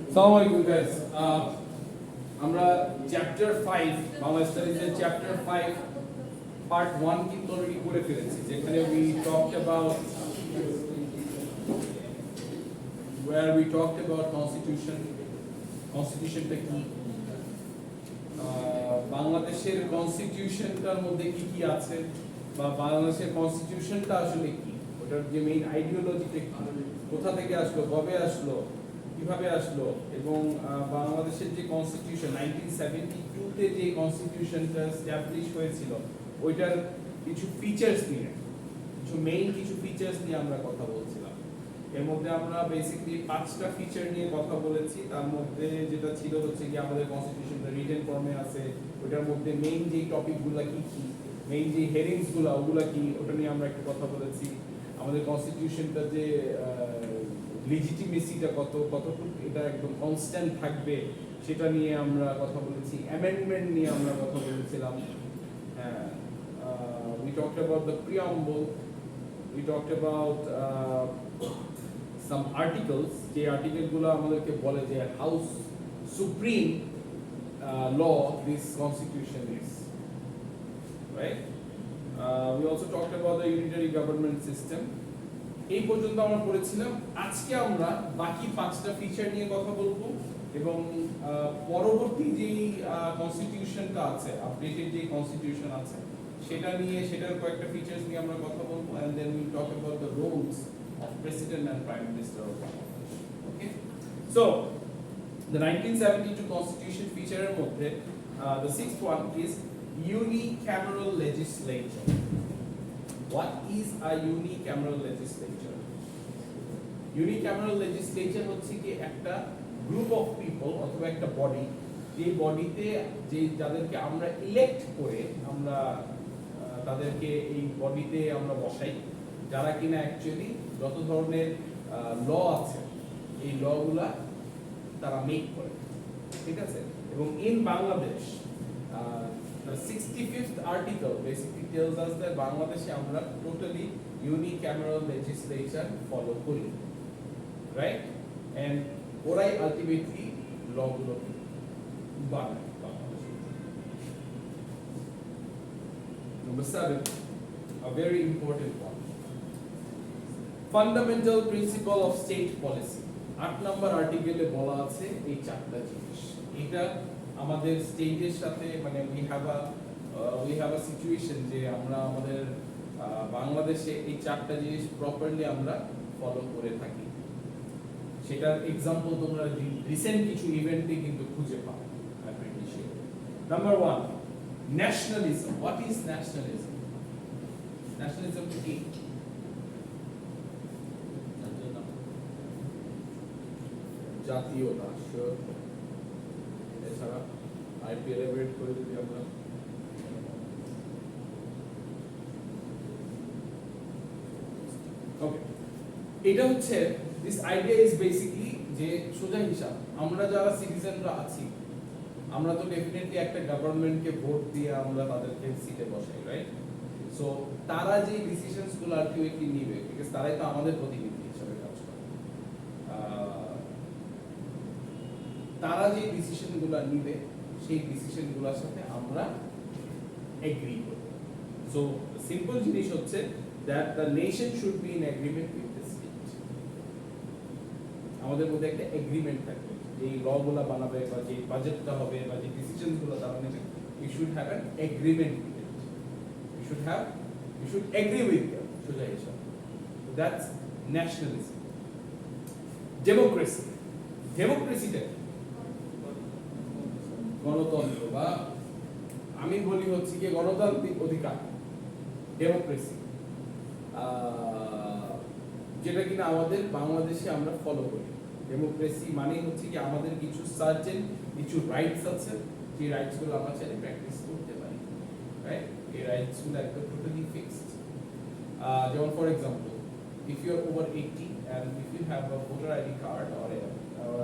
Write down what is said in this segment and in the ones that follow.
Assalamu alaikum guys. আমরা chapter 5 Bangla স্টাডিজের chapter 5 part 1 কিন্তু already করে ফেলেছি, যেখানে we talked about কনস্টিটিউশনটা কি, বাংলাদেশের কনস্টিটিউশনটার মধ্যে কি কি আছে, বা বাংলাদেশের কনস্টিটিউশনটা আসলে কি, ওটার যে মেইন আইডিওলজিটা কি, কোথা থেকে আসলো, কবে আসলো, কিভাবে আসলো, এবং বাংলাদেশের যে কনস্টিটিউশন 1972 তে যে কনস্টিটিউশনটা এস্টাবলিশ হয়েছিল ওইটার কিছু ফিচার্স নিয়ে, কিছু ফিচার্স নিয়ে আমরা কথা বলছিলাম। এর মধ্যে আমরা বেসিক্যালি 5টা ফিচার নিয়ে কথা বলেছি। তার মধ্যে যেটা ছিল হচ্ছে কি আমাদের কনস্টিটিউশনটা রিটেন ফর্মে আছে, ওটার মধ্যে মেইন যে টপিকগুলো কি কি, মেইন যে হেডিংসগুলো ওগুলা কি, ওটা নিয়ে আমরা একটু কথা বলেছি। আমাদের কনস্টিটিউশনটা যে লিজিটিমেসিটা কতটুকু এটা একদম কনস্ট্যান্ট থাকবে সেটা নিয়ে আমরা কথা বলেছি। অ্যামেন্ডমেন্ট নিয়ে আমরা কথা বলেছিলাম। We talked about the preamble, we talked about some articles, যে আর্টিকেলগুলো আমাদেরকে বলে যে how supreme law this constitution is, right? We also talked about the unitary government system. এই পর্যন্ত আমরা পড়েছিলাম। আজকে আমরা বাকি 5টা ফিচার নিয়ে কথা বলবো, এবং পরবর্তী যে কনস্টিটিউশনটা আছে, আপডেটেড যে কনস্টিটিউশন আছে সেটা নিয়ে, সেটার কয়েকটা ফিচার্স নিয়ে আমরা কথা বলবো, and then we talk about the roles of president and prime minister of Bangladesh. Okay, so the 1972 constitution feature এর মধ্যে the 6th one is unicameral legislature. What is a unicameral legislature? Unicameral legislature হচ্ছে কি একটা group of people অথবা একটা body, যে বডিতে যে যাদেরকে আমরা ইলেক্ট করে আমরা তাদেরকে এই বডিতে আমরা বসাই, যারা কিনা অ্যাকচুয়ালি যত ধরনের ল আছে এই লগুলা তারা মেক করে, ঠিক আছে? এবং in Bangladesh the 65th article basically tells us that বাংলাদেশে আমরা totally unicameral legislature follow করি, right? And ওরাই ultimately law গুলো বানায় বাংলাদেশে। Number 7, a very important one, fundamental principle of state policy. 8 নম্বর আর্টিকেলে বলা আছে এই 4টা জিনিস। এটা আমাদের স্টেটের সাথে মানে we have a situation যে আমরা আমাদের বাংলাদেশে এই 4টা জিনিস প্রপারলি আমরা ফলো করে থাকি। সেটার এক্সাম্পল তোমরা রিসেন্ট কিছু ইভেন্টে কিন্তু খুঁজে পাও। Number 1, nationalism. What is nationalism? Nationalism কি? জাতীয়তা। এছাড়া আইপিএল এভারেট করে যদি আমরা ওকে, এটা হচ্ছে দিস আইডিয়া ইজ বেসিক্যালি যে সোজা হিসাব, আমরা যারা সিটিজেনরা আছি আমরা তো ডেফিনেটলি একটা গভর্নমেন্টকে ভোট দিয়ে আমরা তাদেরকে সিটে বসাই, রাইট? সো তারা যে ডিসিশনস গুলো আলটিমেটলি নিবে, বিকজ তারাই তো আমাদের প্রতিনিধি হিসেবে কাজ করে, তারা যে ডিসিশনগুলো নিবে সেই ডিসিশনগুলোর সাথে আমরা এগ্রি করব। সো সিম্পল জিনিস হচ্ছে that the nation should be in agreement with the state. আমাদের মধ্যে একটা এগ্রিমেন্ট থাকবে, এই লগুলো বানাবে বা যে বাজেটটা হবে বা যে ডিসিশনগুলো তারা নেবে, we should have an agreement with it. We should agree with them. সোজা হিসাব। So that's nationalism. Democracy. ডেমোক্রেসিটা গণতন্ত্র, বা আমি বলি হচ্ছে কি গণতান্ত্রিক অধিকার, ডেমোক্রেসি, যেটা কিনা আমাদের বাংলাদেশে আমরা ফলো করি। ডেমোক্রেসি মানে হচ্ছে কি আমাদের কিছু সার্টেন কিছু রাইটস আছে, যে রাইটসগুলো আমরা চাইলে প্র্যাকটিস করতে পারি, রাইট? এই রাইটসগুলো একদম টোটালি ফিক্সড। যেমন for example, if you are over 80 and if you have a voter ID card or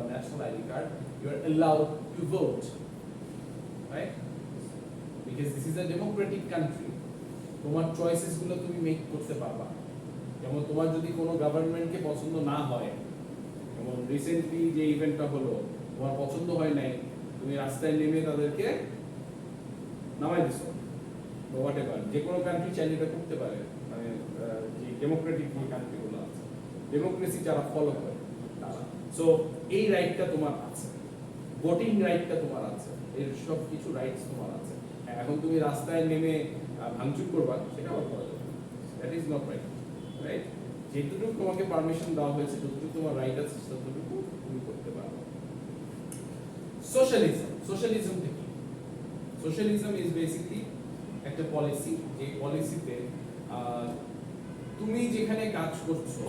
a national ID card, you are allowed to vote, right? Because this is a democratic country. তোমার choices গুলো তুমি make করতে পারবা। যেমন তোমার যদি কোনো গভর্নমেন্টকে পছন্দ না হয়, যেমন রিসেন্টলি যে ইভেন্টটা হলো, তোমার পছন্দ হয় নাই, তুমি রাস্তায় নেমে তাদেরকে নামাই দিছো, বা হোয়াট এভার। যে কোনো কান্ট্রি চাইলে এটা করতে পারে, মানে যে ডেমোক্রেটিক যে কান্ট্রিগুলো আছে, ডেমোক্রেসি যারা ফলো করে তারা। সো এই রাইটটা তোমার আছে, ভোটিং রাইটটা তোমার আছে, এর সব কিছু রাইটস তোমার আছে। এখন তুমি রাস্তায় নেমে ভাঙচুর করবা, সেটা আবার করা যাবে, that is not right, right? যেটুকু তোমাকে পারমিশন দেওয়া হয়েছে, যতটুকু তোমার রাইট আছে, ততটুকু তুমি করতে পারো। সোশ্যালিজম, সোশ্যালিজম কি? সোশ্যালিজম ইজ বেসিক্যালি একটা পলিসি, যে পলিসিতে তুমি যেখানে কাজ করছো,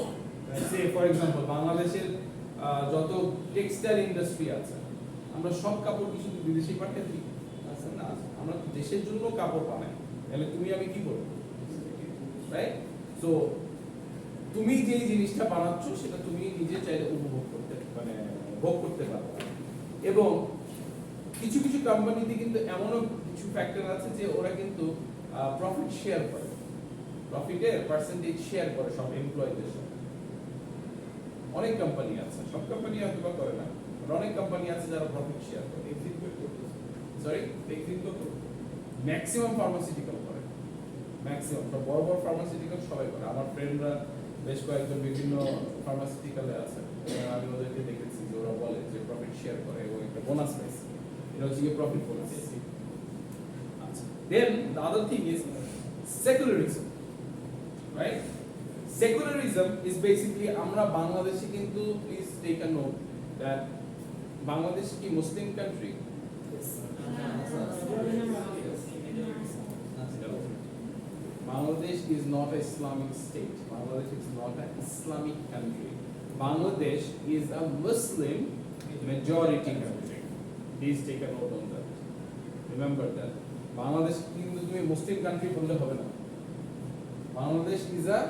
সে ফর এক্সাম্পল বাংলাদেশের যত টেক্সটাইল ইন্ডাস্ট্রি আছে, আমরা সব কাপড় কি শুধু বিদেশে পাঠিয়ে দিই? আছে না, আমরা দেশের জন্য কাপড় বানাই। তাহলে তুমি আমি কি করবো, রাইট? সো তুমি যে জিনিসটা বানাচ্ছ সেটা তুমি নিজে চাইলে উপভোগ করতে, মানে ভোগ করতে পারো। এবং কিছু কিছু কোম্পানিতে কিন্তু এমনও কিছু ফ্যাক্টর আছে যে ওরা কিন্তু প্রফিট শেয়ার করে, প্রফিটের পার্সেন্টেজ শেয়ার করে সব এমপ্লয়ীদের সাথে। অনেক কোম্পানি আছে, সব কোম্পানি হয়তো বা করে না, অনেক কোম্পানি আছে যারা প্রফিট শেয়ার করে। সরি, ম্যাক্সিমাম ফার্মাসিউটিক্যাল করে, ম্যাক্সিমাম সব বড় বড় ফার্মাসিউটিক্যাল সবাই করে। আমার ফ্রেন্ডরা বেশ কয়েকজন বিভিন্ন ফার্মাসিউটিক্যালে আছে, আমি ওদেরকে দেখেছি যে ওরা বলে যে প্রফিট শেয়ার করে এবং একটা বোনাস পাইছে, এটা হচ্ছে প্রফিট বোনাস। আচ্ছা, then the other thing is secularism, right? Secularism is basically, আমরা বাংলাদেশে কিন্তু, please take a note that Bangladesh কি Muslim country? Bangladesh is not an Islamic state. Bangladesh is not an Islamic country. Bangladesh is a Muslim majority country. Please take a note on that. Remember that. Bangladesh কিন্তু তুমি মুসলিম country বললে হবে না। Bangladesh is a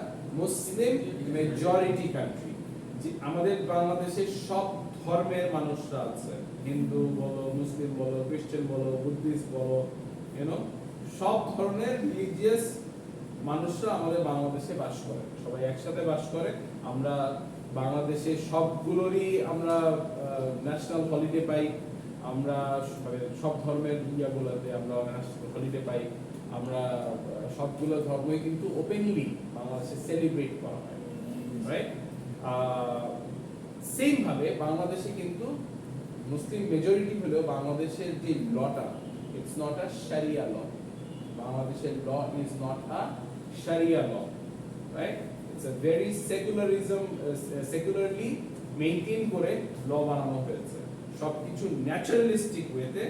Muslim majority country. যে আমাদের বাংলাদেশে সব ধর্মের মানুষরা আছে, হিন্দু বলো, মুসলিম বলো, খ্রিস্টান বলো, বুদ্ধিস্ট বলো, সব ধরনের রিলিজিয়াস মানুষরা আমাদের বাংলাদেশে বাস করে, সবাই একসাথে বাস করে। আমরা বাংলাদেশে সবগুলোরই আমরা ন্যাশনাল হলিডে পাই, আমরা সব ধর্মের ইয়াগুলোতে আমরা ন্যাশনাল হলিডে পাই, আমরা সবগুলো ধর্মই কিন্তু ওপেনলি বাংলাদেশে সেলিব্রেট করা হয়, রাইট? সেম ভাবে বাংলাদেশে কিন্তু মুসলিম মেজরিটি হলেও বাংলাদেশের যে লটা, it's not a sharia law. বাংলাদেশের law is not a Sharia law, right? It's a very secularly maintain করে ল বানানো হয়েছে, সবকিছু ন্যাচারালিস্টিক ওয়েতে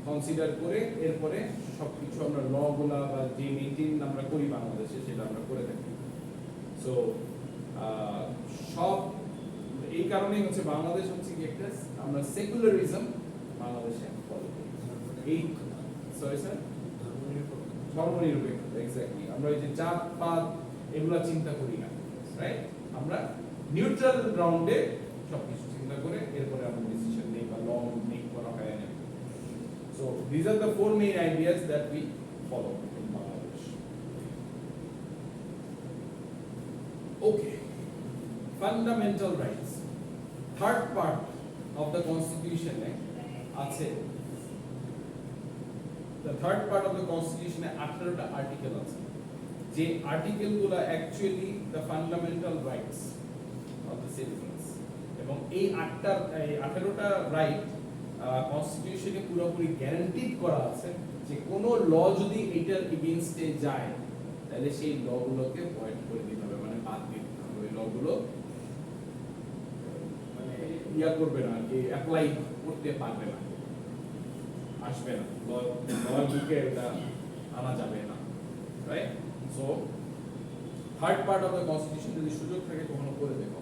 কনসিডার করে এরপরে সবকিছু আমরা ল গুলা বা যে মেইনটেইন আমরা করি বাংলাদেশে সেটা আমরা করে থাকি। সো সব এই কারণেই হচ্ছে বাংলাদেশ হচ্ছে কি একটা, আমরা সেকুলারিজম বাংলাদেশে ফলো করি। এই সরি স্যার, ধর্মনিরপেক্ষ, এক্স্যাক্টলি। আমরা এই যে জাত পাত এগুলা চিন্তা করি না, রাইট? আমরা নিউট্রাল গ্রাউন্ডে সবকিছু চিন্তা করে এরপরে আমরা ডিসিশন নেই বা ল মেক করা হয় না। So this are the four main ideas that we follow in Bangladesh. Okay, fundamental rights, third part of the কনস্টিটিউশনে আছে। The third part of the constitution এ 18টা আর্টিকেল আছে, যে আর্টিকেলগুলো actually the fundamental rights of the citizens. এবং এই 18টা right কনস্টিটিউশনে পুরোপুরি গ্যারান্টিড করা আছে যে কোনো ল যদি এটার এগেইনস্টে যায় তাহলে সেই লগুলোকে ভয়েড করে দিতে হবে, মানে বাদ দিতে হবে। ওই লগুলো মানে ইয়া করবে না, কি অ্যাপ্লাই করতে পারবে না, আসবে না, লয়ের বুকে এটা আনা যাবে না, right? So third part of the constitution যদি সুযোগ থাকে কখনো করে দেখো,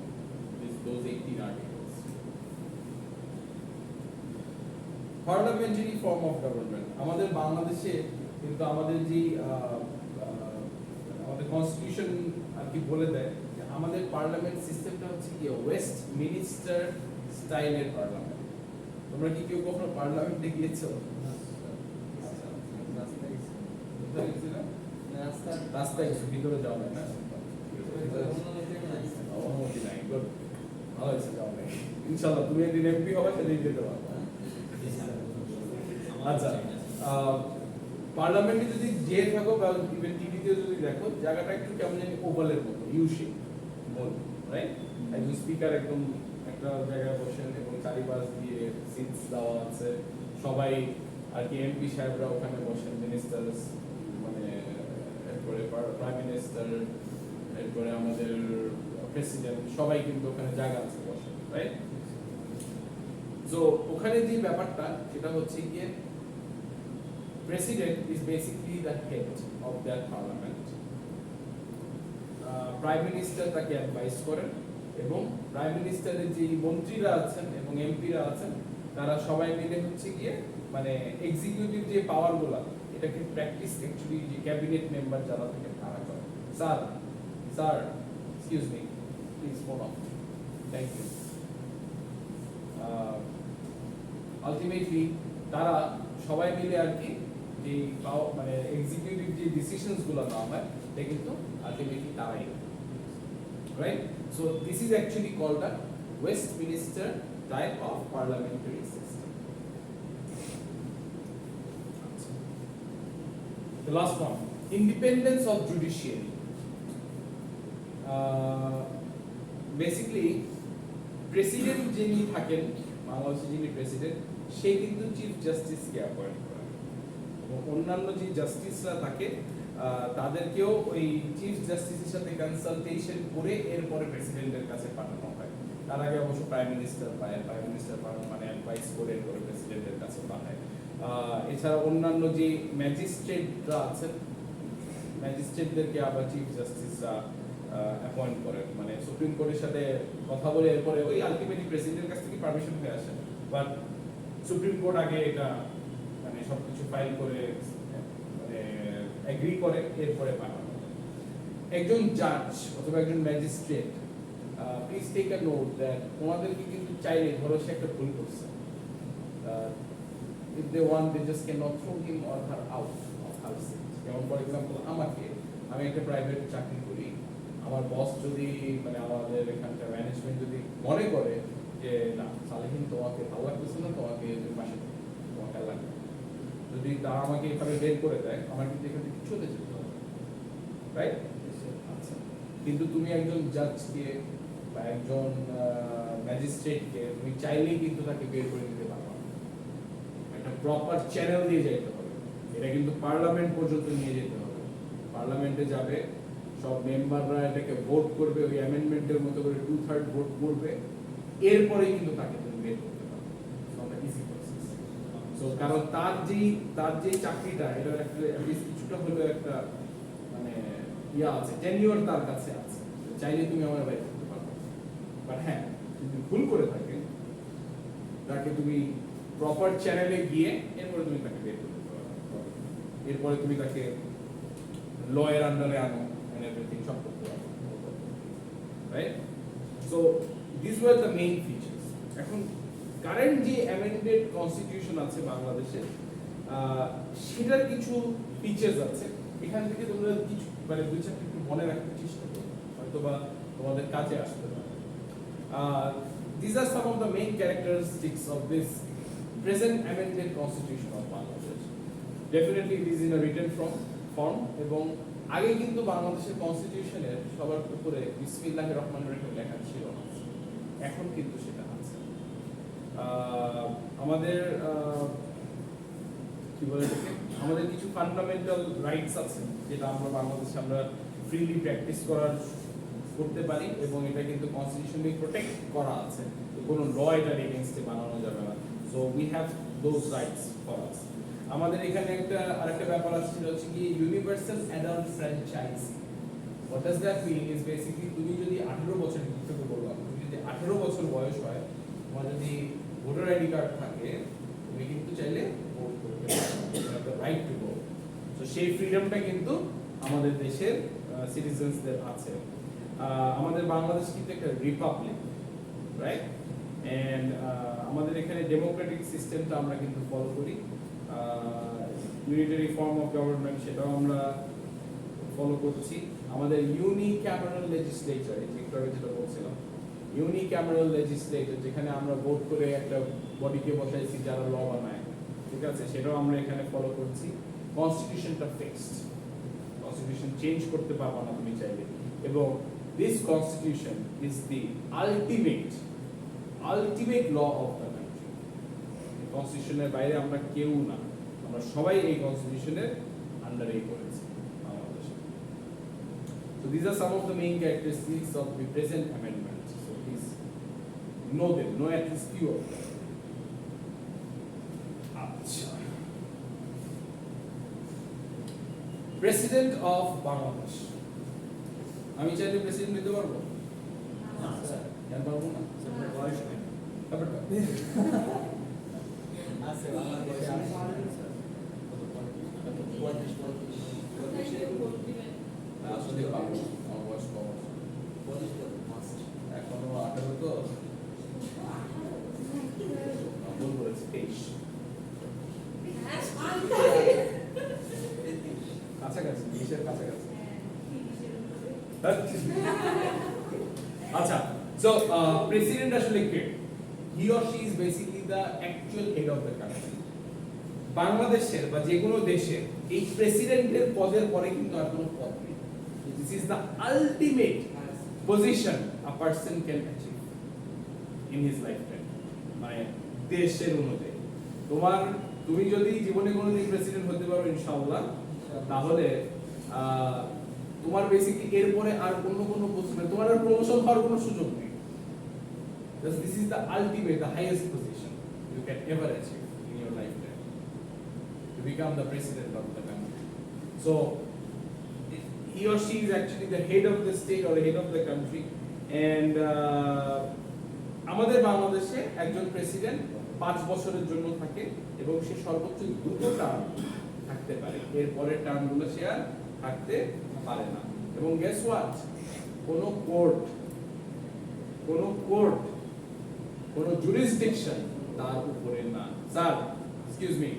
those 18 articles. Parliamentary form of government, আমাদের বাংলাদেশে কিন্তু আমাদের যে আমাদের কনস্টিটিউশন আর কি বলে দেয় যে আমাদের পার্লামেন্ট সিস্টেমটা হচ্ছে কি ওয়েস্ট মিনিস্টার স্টাইলের পার্লামেন্ট। তোমরা কি কেউ কখনো পার্লামেন্টে গিয়েছো? রাস্তায় ভিতরে যাওয়া হয় না, অনুমতি নাই। ভালো হয়েছে যাও নাই ইনশাআল্লাহ তুমি একদিন এমপি হবে সেদিন যেতে পারবে আচ্ছা পার্লামেন্টে যদি যে থাকো বা ইভেন টিভিতে যদি দেখো জায়গাটা একটু কেমন জানি ওভালের মতো ইউ শেপ বল রাইট একজন স্পিকার একদম একটা জায়গায় বসেন এবং চারিপাশ দিয়ে সিটস দেওয়া আছে সবাই আর কি এমপি সাহেবরা ওখানে বসেন মিনিস্টার্স মানে এরপরে প্রাইম মিনিস্টার এরপরে আমাদের প্রেসিডেন্ট সবাই কিন্তু ওখানে জায়গা আছে বসেন রাইট সো ওখানে যে ব্যাপারটা সেটা হচ্ছে গিয়ে President is basically the head of that parliament. Prime Minister তাকে অ্যাডভাইস করেন এবং প্রাইম মিনিস্টারের যে মন্ত্রীরা আছেন এবং এমপিরা আছেন তারা সবাই মিলে হচ্ছে গিয়ে মানে এক্সিকিউটিভ যে পাওয়ারগুলো এটাকে প্র্যাকটিস অ্যাকচুয়ালি যে ক্যাবিনেট মেম্বার যারা থাকে তারা করে sir sir excuse me please phone off thank you ultimately তারা সবাই মিলে আর কি যে মানে এক্সিকিউটিভ যে ডিসিশনস গুলো নাও হয় এটা কিন্তু আলটিমেটলি তারাই right so this is actually called a Westminster type of parliamentary system The last one, independence of judiciary. Basically, president যিনি থাকেন বাংলাদেশের যিনি প্রেসিডেন্ট সে কিন্তু চিফ জাস্টিসকে অ্যাপয়েন্ট করেন এবং অন্যান্য যে জাস্টিসরা থাকে তাদেরকেও ওই চিফ জাস্টিসের সাথে কনসালটেশন করে এরপরে প্রেসিডেন্টের কাছে পাঠানো হয় তার আগে অবশ্য প্রাইম মিনিস্টার মানে অ্যাডভাইস করে এরপরে প্রেসিডেন্টের কাছে পাঠায় এছাড়া অন্যান্য যে ম্যাজিস্ট্রেটরা আছেন ম্যাজিস্ট্রেটদেরকে আবার চিফ জাস্টিসরা অ্যাপয়েন্ট করেন মানে সুপ্রিম কোর্টের সাথে কথা বলে এরপরে ওই আলটিমেটলি প্রেসিডেন্টের কাছ থেকে পারমিশন হয়ে আসে বাট সুপ্রিম কোর্ট আগে এটা মানে সবকিছু ফাইল করে মানে এগ্রি করে এরপরে পাঠানো একজন জাজ অথবা একজন magistrate please take a note that তোমাদেরকে কিন্তু চাইলে ধরো সে একটা ভুল করছে if they want they just cannot throw him or her out of her seat যেমন ফর এক্সাম্পল আমি একটা প্রাইভেট চাকরি করি আমার বস যদি মানে আমাদের এখানকার ম্যানেজমেন্ট যদি মনে করে যে না সালেহিন তোমাকে ভালো লাগতেছে না তোমাকে পাশে তোমাকে লাগবে যদি তারা আমাকে এভাবে বের করে দেয় আমার কিন্তু এখান থেকে চলে যেতে হবে রাইট আচ্ছা কিন্তু তুমি একজন জাজকে বা একজন ম্যাজিস্ট্রেটকে তুমি চাইলেই কিন্তু তাকে বের করে দিতে পারবে একটা প্রপার চ্যানেল দিয়ে যেতে হবে এটা কিন্তু পার্লামেন্ট পর্যন্ত নিয়ে যেতে হবে পার্লামেন্টে যাবে সব মেম্বাররা এটাকে ভোট করবে ওই অ্যামেন্ডমেন্টের মতো করে 2/3 ভোট করবে এরপরে কিন্তু তাকে তুমি বের করতে পারবে সবটা ইজি প্রসেস সো কারণ তার যে চাকরিটা এটা একটা কিছুটা হলো একটা মানে আছে টেনিওর তার কাছে আছে চাইলে তুমি আমার বের করতে পারবে বাট হ্যাঁ যদি ভুল করে থাকে তাকে তুমি প্রপার চ্যানেলে গিয়ে এরপরে তুমি তাকে বের করতে পারবে এরপরে তুমি তাকে লয়ের আন্ডারে আনো and everything সব করতে পারবে right so this were the main features এখন কারেন্ট যে অ্যামেন্ডেড কনস্টিটিউশন আছে বাংলাদেশে সেটার কিছু ফিচার্স আছে এখান থেকে তোমরা কিছু মানে দুই চারটি একটু মনে রাখতে চেষ্টা করো হয়তো বা তোমাদের কাজে আসতে পারে these are some of the main characteristics of this present amended constitution of Bangladesh. Definitely it is in a written form এবং আগে কিন্তু বাংলাদেশের কনস্টিটিউশনের সবার উপরে বিসমিল্লাহির রহমানির রহিম লেখা ছিল না এখন কিন্তু সেটা আছে আমাদের কি বলে এটাকে আমাদের কিছু ফান্ডামেন্টাল রাইটস আছে যেটা আমরা বাংলাদেশে আমরা ফ্রিলি প্র্যাকটিস করতে পারি এবং এটা কিন্তু কনস্টিটিউশনালি প্রোটেক্ট করা আছে কোনো ল এটার এগেইনস্টে বানানো যাবে না so we have those rights for us আমাদের এখানে আরেকটা ব্যাপার আসছিল হচ্ছে কি universal adult franchise what does that mean is basically তুমি যদি 18 বছর থেকে বললাম তুমি যদি 18 বছর বয়স হয় তোমার যদি ভোটার আইডি কার্ড থাকে তুমি কিন্তু চাইলে ভোট করতে পারো রাইট টু ভোট তো সেই ফ্রিডমটা কিন্তু আমাদের দেশের সিটিজেন্সদের আছে আমাদের বাংলাদেশ কিন্তু একটা রিপাবলিক রাইট এন্ড আমাদের এখানে ডেমোক্রেটিক সিস্টেমটা আমরা কিন্তু ফলো করি ইউনিটারি ফর্ম অফ গভর্নমেন্ট সেটাও আমরা ফলো করছি আমাদের ইউনিক্যামেরাল লেজিসলেচার একটু আগে যেটা বলছিলাম ইউনিক্যামেরাল লেজিসলেটর, যেখানে আমরা ভোট করে একটা বডিকে বসাইছি যারা ল বানায়, ঠিক আছে, সেটাও আমরা এখানে ফলো করছি। কনস্টিটিউশনটা ফিক্সড, কনস্টিটিউশন চেঞ্জ করতে পারবা না তুমি চাইলে, এবং this constitution is the ultimate law of the country. কনস্টিটিউশনের বাইরে আমরা কেউ না, আমরা সবাই এই কনস্টিটিউশনের আন্ডারেই করেছি বাংলাদেশে। So these are some of the main characteristics of the present amendment. So please know them, know at least few of them. আচ্ছা, প্রেসিডেন্ট অফ বাংলাদেশ, আমি চাইলে প্রেসিডেন্ট নিতে পারবো? না স্যার, কেন পারবো না? আপনার বয়স নেই। ব্যাপারটা আছে আমার বয়স আছে স্যার। কত 35 আসলে পারবো, আমার বয়স কম আছে। 45 মাস্ট। এখনো 18 তো ভুল বলেছি, 23 কাছাকাছি, 20-এর কাছাকাছি। আচ্ছা, so president আসলে কে? He or she is basically the actual head of the country. বাংলাদেশের বা যে কোনো দেশের এই প্রেসিডেন্টের পদের পরে কিন্তু আর কোনো পদ নেই। This is the ultimate position a person can achieve in his lifetime, মানে দেশের অনুযায়ী। তুমি যদি জীবনে কোনোদিন প্রেসিডেন্ট হতে পারো ইনশাআল্লাহ, তাহলে তোমার বেসিক্যালি এরপরে আর অন্য কোনো পজিশন, তোমার আর প্রমোশন হওয়ার কোনো সুযোগ নেই। This is the ultimate, the highest position you can ever achieve in your lifetime, to become the president of the country. So he or she is actually the head of the state or the head of the country, and আমাদের বাংলাদেশে একজন president 5 বছরের জন্য থাকে এবং সে সর্বোচ্চ 2 term থাকতে পারে, এর পরের টার্মগুলো সে আর থাকতে পারে না। এবং গেস হোয়াট, কোনো কোর্ট কোনো জুরিসডিকশন তার উপরে না। Sir, excuse me,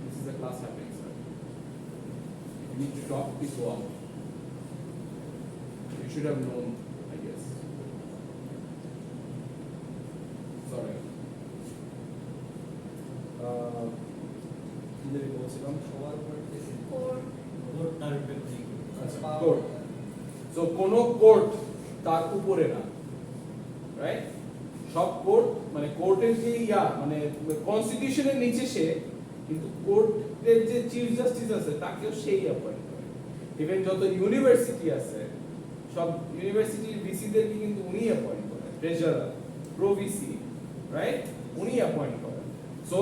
this is a class happening sir, you need to talk, please go on. You should have known, I guess. Sorry. কি যেন বলছিলাম, সবার উপর প্রেসিডেন্ট কোর্ট তার উপরে নেই। আচ্ছা, কোর্ট। সো কোনো কোর্ট তার উপরে না, রাইট? সব কোর্ট মানে কোর্টের যে মানে কনস্টিটিউশনের নিচে সে, কিন্তু কোর্টের যে চিফ জাস্টিস আছে তাকেও সেই অ্যাপয়েন্ট করে। ইভেন যত ইউনিভার্সিটি আছে, সব ইউনিভার্সিটির ভিসিদেরকে কিন্তু উনি অ্যাপয়েন্ট করেন, ট্রেজারার, প্রো ভিসি, রাইট, উনি অ্যাপয়েন্ট করেন। সো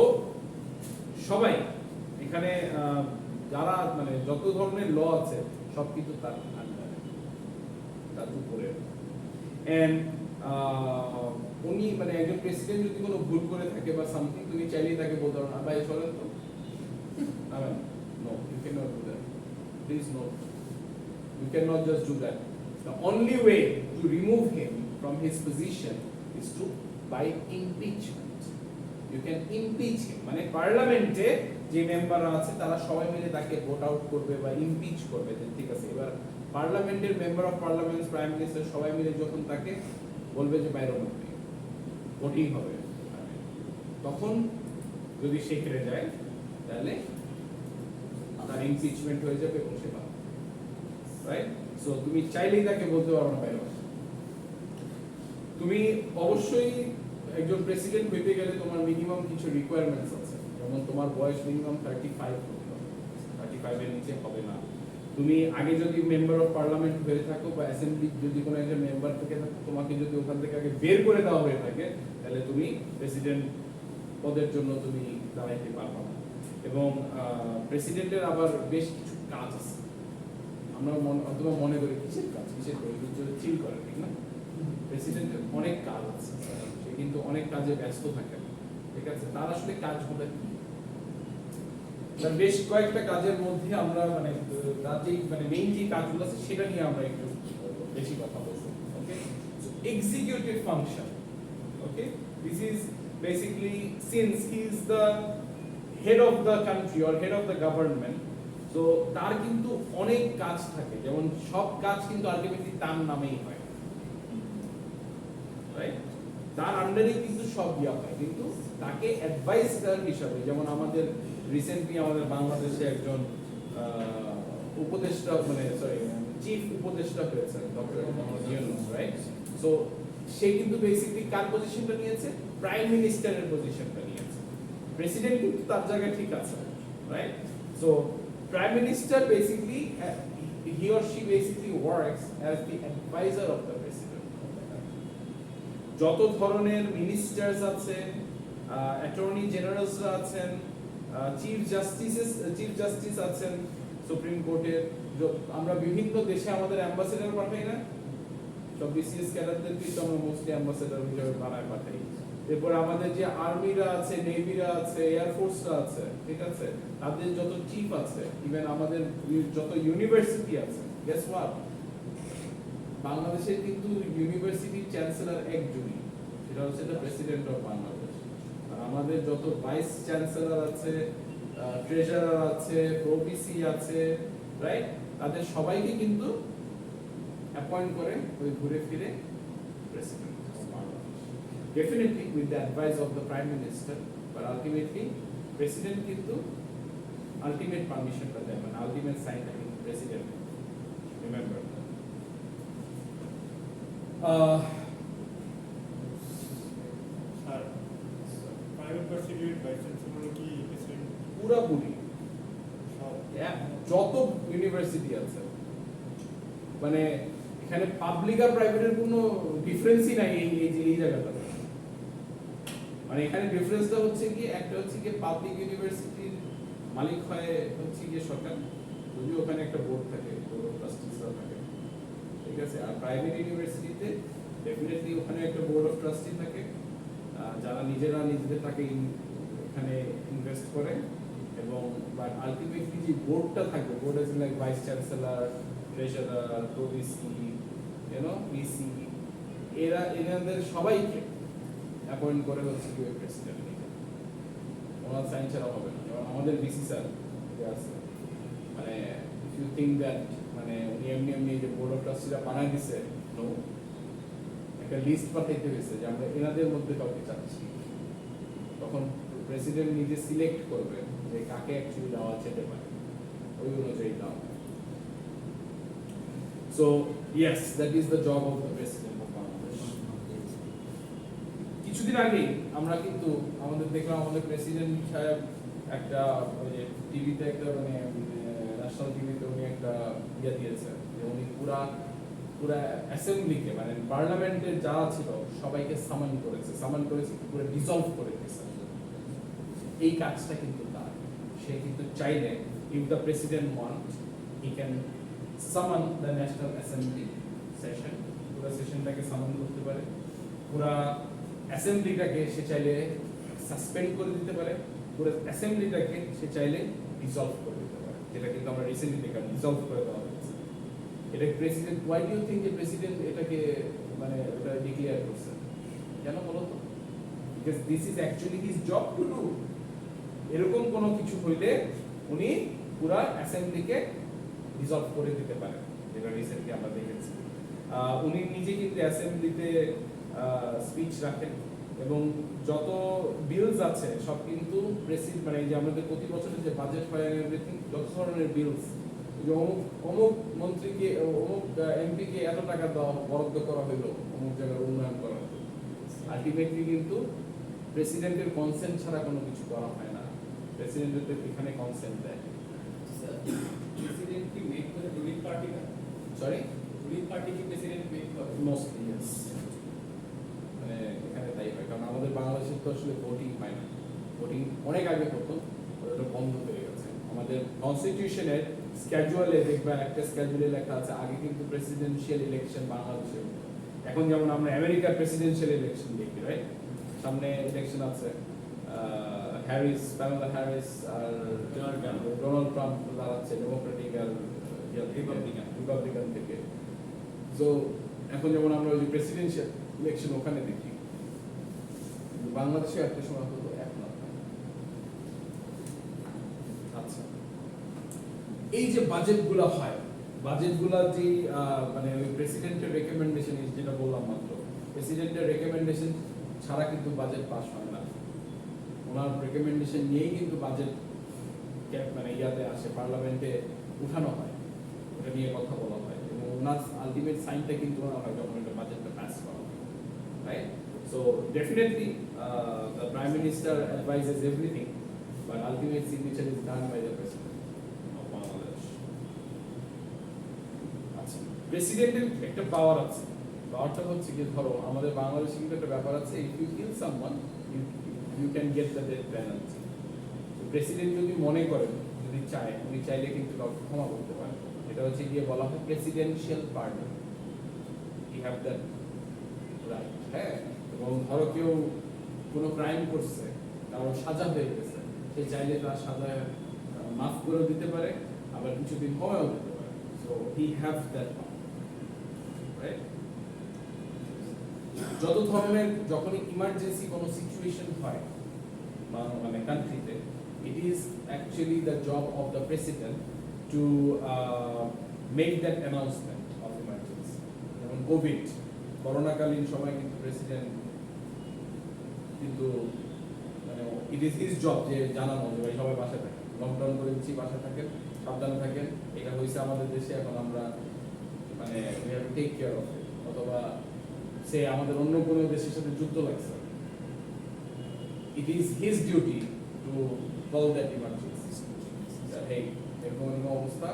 সবাই এখানে যারা মানে যত ধরনের ল আছে সব কিন্তু তার আন্ডারে, তার উপরে। এন্ড উনি মানে একজন প্রেসিডেন্ট যদি কোনো ভুল করে থাকে বা সামথিং, তুমি চাইলেই তাকে বলতে পারো না, ভাই চলেন তো, no, you cannot do that, please no, you cannot just do that. The only way to remove him from his position is to by impeachment. You can impeach him, মানে পার্লামেন্টে যে মেম্বাররা আছে তারা সবাই মিলে তাকে ভোট আউট করবে বা ইমপিচ করবে, যে ঠিক আছে এবার পার্লামেন্টের member of parliament, prime minister সবাই মিলে যখন তাকে বলবে যে বাইরে মধ্যে ভোটিং হবে, তখন যদি সে হেরে যায় তাহলে তার ইমপিচমেন্ট হয়ে যাবে এবং সে পাবে, রাইট? সো তুমি চাইলেই তাকে বলতে পারো না বাইরে। তুমি অবশ্যই একজন প্রেসিডেন্ট হইতে গেলে তোমার মিনিমাম কিছু রিকোয়ারমেন্টস আছে, যেমন তোমার বয়স মিনিমাম 35 হতে হবে, 35 এর নিচে হবে না। তুমি আগে যদি মেম্বার অফ পার্লামেন্ট হয়ে থাকো বা অ্যাসেম্বলি যদি কোনো একজন মেম্বার থেকে থাকো, তোমাকে যদি ওখান থেকে আগে বের করে দেওয়া হয়ে থাকে, তাহলে তুমি প্রেসিডেন্ট পদের জন্য তুমি দাঁড়াইতে পারবে না। এবং প্রেসিডেন্টের আবার বেশ কিছু কাজ আছে, আমরা অথবা মনে করি কিসের কাজ, চিল করে, ঠিক না? প্রেসিডেন্টের অনেক কাজ আছে, সে কিন্তু অনেক কাজে ব্যস্ত থাকে, ঠিক আছে? তার আসলে কাজগুলো কি? তার বেশ কয়েকটা কাজের মধ্যে আমরা মানে তার যেই মানে মেইন যে কাজগুলো আছে সেটা নিয়ে আমরা একটু বেশি কথা বলবো। Okay, so executive function, okay, this is basically since he is the head of the country or head of the government, so তার কিন্তু অনেক কাজ থাকে, যেমন সব কাজ কিন্তু আলটিমেটলি তার নামেই হয়, রাইট? তার আন্ডারে কিন্তু সব ইয়া হয়, কিন্তু তাকে অ্যাডভাইসার হিসাবে, যেমন আমাদের রিসেন্টলি আমাদের বাংলাদেশে একজন উপদেষ্টা মানে চিফ উপদেষ্টা হয়েছে ডক্টর ইউনূস, রাইট? সো সে কিন্তু বেসিক্যালি কার পজিশনটা নিয়েছে? প্রাইম মিনিস্টারের পজিশনটা নিয়েছে। প্রেসিডেন্ট কিন্তু তার জায়গায় ঠিক আছে, right? So prime minister basically he or she basically works as the advisor of the president. যত ধরনের মিনিস্টার্স আছে, অ্যাটর্নি জেনারেলসরা আছেন, চিফ জাস্টিস আছেন সুপ্রিম কোর্টের, আমরা বিভিন্ন দেশে আমাদের অ্যাম্বাসেডর পাঠাই না, সব বিসিএস ক্যাডারদেরকে তো আমরা মোস্টলি অ্যাম্বাসেডর হিসেবে বানায় পাঠাই। এরপর আমাদের যে আর্মিরা আছে, নেভিরা আছে, এয়ারফোর্সরা আছে, ঠিক আছে, তাদের যত চিফ আছে, ইভেন আমাদের যত ইউনিভার্সিটি আছে, গেস হোয়াট, বাংলাদেশের কিন্তু ইউনিভার্সিটির চ্যান্সেলর একজনই, সেটা হচ্ছে দ্য প্রেসিডেন্ট অফ বাংলাদেশ। আর আমাদের যত ভাইস চ্যান্সেলর আছে, ট্রেজারার আছে, প্রভিসি আছে, রাইট, তাদের সবাইকে কিন্তু অ্যাপয়েন্ট করে ওই ঘুরে ফিরে president of Bangladesh, definitely with the advice of the prime minister, but ultimately president কিন্তু আলটিমেট পারমিশনটা দেয়, মানে আলটিমেট সাইনটা কিন্তু প্রেসিডেন্ট, রিমেম্বার। স্যার প্রাইভেট ভার্সিটির ভাইস চ্যান্সেলর কি প্রেসিডেন্ট? পুরাপুরি সব যত ইউনিভার্সিটি আছে, মানে এখানে পাবলিক আর প্রাইভেটের কোনো ডিফারেন্সই নাই এই জায়গাটা। মানে এখানে ডিফারেন্সটা হচ্ছে কি, একটা হচ্ছে কি পাবলিক ইউনিভার্সিটির মালিক হয় হচ্ছে কি সরকার, যদিও ওখানে একটা বোর্ড থাকে, বোর্ড অফ ট্রাস্টিসরা থাকে, ঠিক আছে। আর প্রাইভেট ইউনিভার্সিটিতে ডেফিনেটলি ওখানে একটা বোর্ড অফ ট্রাস্টি থাকে, যারা নিজেরা নিজেদের টাকা এখানে ইনভেস্ট করে, এবং বাট আলটিমেটলি যে বোর্ডটা থাকবে, board is like vice chancellor, treasurer, pro-VC, VC, এনাদের সবাইকে অ্যাপয়েন্ট করে হচ্ছে কি প্রেসিডেন্ট, ওনার সাইন ছাড়া হবে না। যেমন আমাদের ভিসি স্যার আছে, মানে ইফ ইউ থিঙ্ক দ্যাট মানে উনি এমনি যে বোর্ড অফ ট্রাস্টিরা বানাই দিছে, নো, একটা লিস্ট পাঠাইতে হয়েছে যে আমরা এনাদের মধ্যে কাউকে চাচ্ছি, তখন প্রেসিডেন্ট নিজে সিলেক্ট করবে যে কাকে অ্যাকচুয়ালি দেওয়া যেতে পারে, ওই অনুযায়ী দেওয়া। So yes, that is the job of the president of Bangladesh. কিছুদিন আগে আমরা কিন্তু আমাদের দেখলাম আমাদের প্রেসিডেন্ট সাহেব একটা ওই যে টিভিতে একটা মানে ন্যাশনাল টিভিতে উনি একটা ইয়ে দিয়েছে যে উনি পুরা অ্যাসেম্বলিকে মানে পার্লামেন্টের যারা ছিল সবাইকে সামান করেছে পুরো ডিসলভ করে দিয়েছে। এই কাজটা কিন্তু তার, সে কিন্তু চাইলে if the president want he can সামান দ্য ন্যাশনাল অ্যাসেম্বলি সেশন, পুরো সেশনটাকে সামান করতে পারে, পুরো অ্যাসেম্বলিটাকে সে চাইলে সাসপেন্ড করে দিতে পারে, পুরো অ্যাসেম্বলিটাকে সে চাইলে ডিসলভ করে দিতে পারে, যেটা কিন্তু আমরা রিসেন্টলি দেখলাম ডিসলভ করে দেওয়া হয়েছে। এটা president, why do you think যে প্রেসিডেন্ট এটাকে মানে এটা ডিক্লেয়ার করছে, কেন বলো তো? Because this is actually his job to do. এরকম কোনো কিছু হইলে উনি পুরো অ্যাসেম্বলিকে ডিসলভ করে দিতে পারে, যেটা রিসেন্টলি আমরা দেখেছি। উনি নিজে কিন্তু অ্যাসেম্বলিতে স্পিচ রাখেন, এবং যত বিলস আছে সব কিন্তু প্রেসিডেন্ট মানে যে আমাদের প্রতি বছরের যে বাজেট হয় এভরিথিং, যত ধরনের বিলস, যে অমুক মন্ত্রীকে অমুক এমপিকে এত টাকা দেওয়া বরাদ্দ করা হইলো অমুক জায়গায় উন্নয়ন করা হলো, আলটিমেটলি কিন্তু প্রেসিডেন্টের কনসেন্ট ছাড়া কোনো কিছু করা হয় না, প্রেসিডেন্টের এখানে কনসেন্ট দেয়। প্রেসিডেন্ট কি মেক করে রুলিং পার্টি না? সরি, রুলিং পার্টি কি প্রেসিডেন্ট মেক করে? মোস্টলি ইয়েস, মানে এখানে তাই হয়, কারণ আমাদের বাংলাদেশে তো আসলে ভোটিং হয় না, ভোটিং অনেক আগে হতো, ওটা বন্ধ হয়ে গেছে। আমাদের কনস্টিটিউশনের স্ক্যাজুয়ালে দেখবা একটা স্ক্যাজুয়ালে লেখা আছে আগে কিন্তু প্রেসিডেন্সিয়াল ইলেকশন বাংলাদেশে হতো, এখন যেমন আমরা আমেরিকার প্রেসিডেন্সিয়াল ইলেকশন দেখি, রাইট? সামনে ইলেকশন আছে, হ্যারিস, কামালা হ্যারিস আর ডোনাল্ড ট্রাম্প দাঁড়াচ্ছে ডেমোক্রেটিক আর রিপাবলিকান থেকে। সো এখন যেমন আমরা ওই যে প্রেসিডেন্সিয়াল ইলেকশন ওখানে দেখি, বাংলাদেশে একটা সময় হতো, এখন আর হয় না। আচ্ছা, এই যে বাজেটগুলো হয়, বাজেটগুলো যে মানে ওই প্রেসিডেন্টের রেকমেন্ডেশন যেটা বললাম মাত্র, প্রেসিডেন্টের রেকমেন্ডেশন ছাড়া কিন্তু বাজেট পাস হয় না। ওনার রেকমেন্ডেশন নিয়েই কিন্তু বাজেট মানে ইয়াতে আসে, পার্লামেন্টে উঠানো হয়, ওটা নিয়ে কথা বলা হয় এবং ওনার আলটিমেট সাইনটা কিন্তু ওনার হয় যখন একটা বাজেটটা পাস করা হয়, right? So definitely the prime minister advises everything, but ultimate signature is done by the president of Bangladesh. আচ্ছা, প্রেসিডেন্টের একটা পাওয়ার আছে, পাওয়ারটা হচ্ছে কি, ধরো আমাদের বাংলাদেশে কিন্তু একটা ব্যাপার আছে, if you kill someone you can get the death penalty. President যদি মনে করেন, যদি চায়, উনি চাইলে কিন্তু কাউকে ক্ষমা করতে পারেন। এটা হচ্ছে গিয়ে বলা হয় presidential pardon, you have that right. হ্যাঁ, এবং ধরো কেউ কোনো ক্রাইম করছে, কারো সাজা হয়ে গেছে, সে চাইলে তার সাজা মাফ করে দিতে পারে, আবার কিছুদিন ক্ষমাও দিতে পারে। So he have that power, right? যত ধরনের যখনই ইমার্জেন্সি কোনো সিচুয়েশন হয় মানে কান্ট্রিতে, it is actually the job of the president to make that announcement of emergency. যেমন কোভিড, করোনাকালীন সময় কিন্তু প্রেসিডেন্ট কিন্তু মানে it is his job যে জানানো যে ভাই সবাই বাসায় থাকেন, লকডাউন করে দিচ্ছি, বাসায় থাকেন, সাবধানে থাকেন, এটা হয়েছে আমাদের দেশে, এখন আমরা মানে we have to take care of it। অথবা সে আমাদের অন্য কোনো দেশের সাথে যুদ্ধ লাগছে, it is his duty to call that emergency, that hey এরকম এরকম অবস্থা,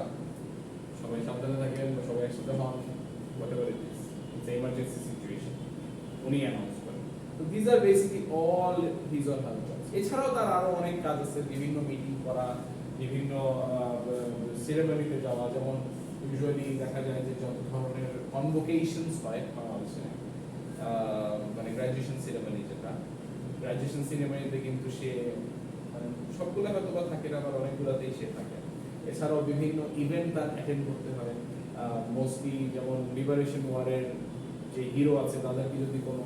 সবাই সাবধানে থাকেন, সবাই একসাথে হন, whatever it is, it's an emergency situation, উনি অ্যানাউন্স করেন। তো these are basically all his or her jobs। এছাড়াও তার আরো অনেক কাজ আছে, বিভিন্ন মিটিং করা, বিভিন্ন সেরেমনিতে যাওয়া, যেমন ইউজুয়ালি দেখা যায় যে যত ধরনের কনভোকেশনস হয় বাংলাদেশে, মানে গ্র্যাজুয়েশন সেরেমনি, যেটা গ্র্যাজুয়েশন সেরেমনিতে কিন্তু সে মানে সবগুলো হয়তো বা থাকে না, আবার অনেকগুলোতেই সে থাকে। এছাড়াও বিভিন্ন ইভেন্ট তার অ্যাটেন্ড করতে হয়, মোস্টলি যেমন লিবারেশন ওয়ারের যে হিরো আছে তাদেরকে যদি কোনো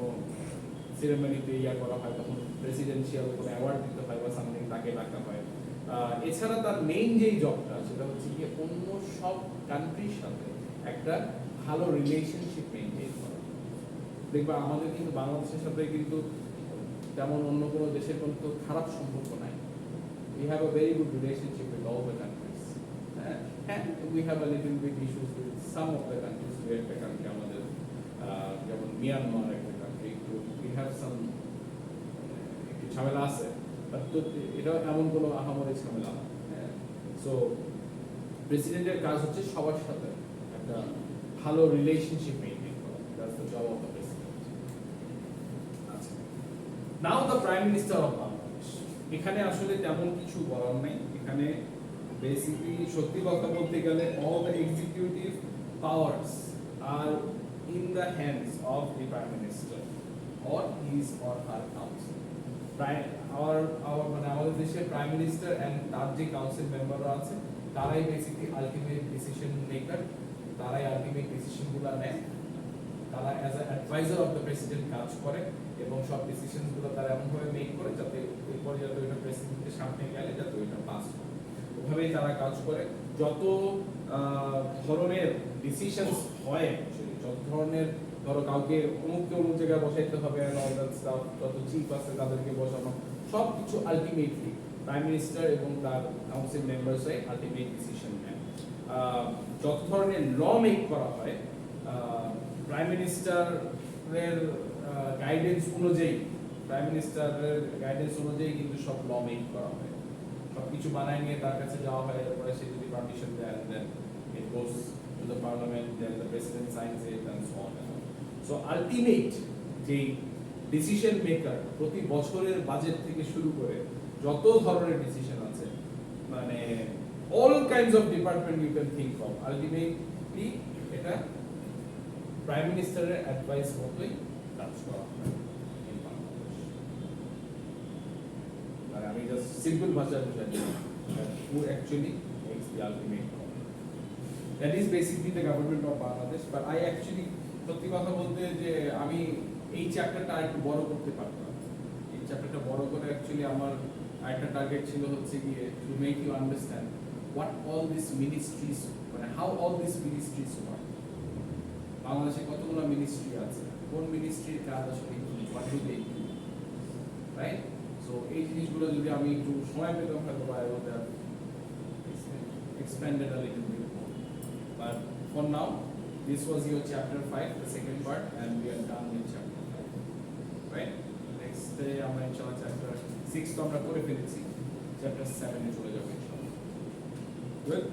সেরেমনিতে ইয়া করা হয়, তখন প্রেসিডেন্সিয়াল কোনো অ্যাওয়ার্ড দিতে হয় বা সামথিং, তাকে ডাকা হয়। এছাড়া তার মেইন যেই জবটা, সেটা হচ্ছে গিয়ে অন্য সব কান্ট্রির সাথে একটা ভালো রিলেশনশিপ মেনটেন করা। দেখবা আমাদের কিন্তু বাংলাদেশের সাথে কিন্তু তেমন অন্য কোনো দেশের কিন্তু খারাপ সম্পর্ক নাই। We have a very good relationship with all the countries, and we have a little bit issues with some of the countries. We have a country আমাদের যেমন মিয়ানমার একটা কান্ট্রি, we have some একটু ঝামেলা আছে, but এটা এমন কোনো আহামরি ঝামেলা না। সো প্রেসিডেন্টের কাজ হচ্ছে সবার সাথে একটা ভালো রিলেশনশিপ মেইনটেইন করা, that's the job of the president. আচ্ছা, now the prime minister of Bangladesh. এখানে আসলে তেমন কিছু বলার নাই, এখানে বেসিক্যালি সত্যি কথা বলতে গেলে all the executive powers are in the hands of the prime minister or his or her council. মানে আমাদের দেশের প্রাইম মিনিস্টার এন্ড তার যে কাউন্সিল মেম্বাররা আছে, তারাই বেসিক্যালি আলটিমেট ডিসিশন মেকার, তারাই আলটিমেট ডিসিশনগুলো নেয়, তারা as a adviser of the president কাজ করে এবং সব ডিসিশনগুলো তারা এমনভাবে মেক করে যাতে এরপরে যাতে ওইটা প্রেসিডেন্টের সামনে গেলে যাতে ওইটা পাস হয়, ওভাবেই তারা কাজ করে। যত ধরনের ডিসিশনস হয়, যত ধরনের ধরো কাউকে অমুককে অমুক জায়গায় বসাইতে হবে, যত চিফ আছে তাদেরকে বসানো, সব কিছু আলটিমেটলি প্রাইম মিনিস্টার এবং তার কাউন্সিল মেম্বার্সরাই আলটিমেট ডিসিশন নেয়। যত ধরনের ল মেক করা হয়, প্রাইম মিনিস্টারের গাইডেন্স অনুযায়ী, প্রাইম মিনিস্টারের গাইডেন্স অনুযায়ী কিন্তু সব ল মেক করা হয়, সব কিছু বানায় নিয়ে তার কাছে যাওয়া হয়, এরপরে সে যদি পারমিশন দেয়, then it goes to the parliament, then the president signs it and so on. So ultimate যেই ডিসিশন মেকার প্রতি বছরের বাজেট থেকে শুরু করে যত ধরনের ডিসিশন আছে, মানে all kinds of department you can think of, ultimately এটা প্রাইম মিনিস্টারের অ্যাডভাইস মতোই কাজ করা হয় in Bangladesh। মানে আমি জাস্ট সিম্পল ভাষায় বুঝাচ্ছি, who actually makes the ultimate call. That is basically the government of Bangladesh, but I actually সত্যি কথা বলতে যে আমি এই চ্যাপ্টারটা একটু বড় করতে পারতাম। এই চ্যাপ্টারটা বড় করে অ্যাকচুয়ালি আমার আরেকটা টার্গেট ছিল হচ্ছে গিয়ে to make you understand what all this ministries, মানে how all this ministries work. বাংলাদেশে কতগুলো মিনিস্ট্রি আছে, কোন মিনিস্ট্রির কাজ আসলে কি, what do they do, right? So এই জিনিসগুলো যদি আমি একটু সময় পেতাম হয়তো I would have expanded a little bit more. But for now, this was your chapter 5, the second part, and we are done with chapter 5. Right? Next day আমরা ইনশাআল্লাহ chapter 6 তো আমরা করে ফেলেছি, chapter 7 এ চলে যাব ইনশাআল্লাহ. Good?